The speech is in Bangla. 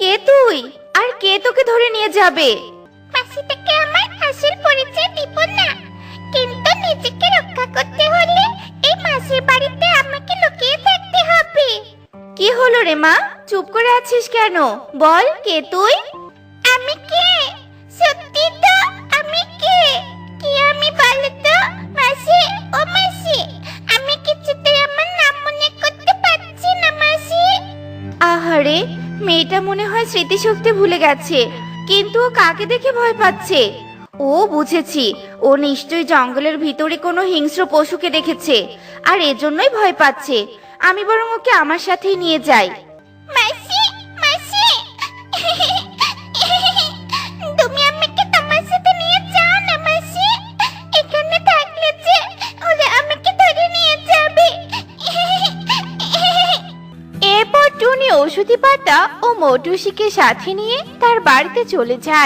কে তুই? আর কে তোকে ধরে নিয়ে যাবে? মাসিটাকে আমার আসল পরিচয় দিব না, কিন্তু নিজেকে রক্ষা করতে হলে এই মাসির বাড়িতে আমাকে লুকিয়ে থাকতে হবে। কি হলো রে মা, চুপ করে আছিস কেন? বল, কে তুই? আমি কে? সত্যি তো আমি কে? কি আমি বলো তো মাসি? ও মাসি, আমি কিছুতেই আমার নাম মনে করতে পারছি না মাসি। আহারে, মেয়েটা মনে হয় স্মৃতিশক্তি ভুলে গেছে। কিন্তু ও কাকে দেখে ভয় পাচ্ছে? ও বুঝেছি, ও নিশ্চয়ই জঙ্গলের ভিতরে কোনো হিংস্র পশুকে দেখেছে, আর এজন্যই ভয় পাচ্ছে। আমি বরং ওকে আমার সাথেই নিয়ে যাই। মাসি, মাসি, তুমি আমাকে তোমার সাথে নিয়ে যাও না মাসি। এখানে থাকলে যে ওরা আমাকে ধরে নিয়ে যাবে। এরপর টুনি ঔষধি পাতা ও মৌটুসিকে সাথে নিয়ে তার বাড়িতে চলে যায়।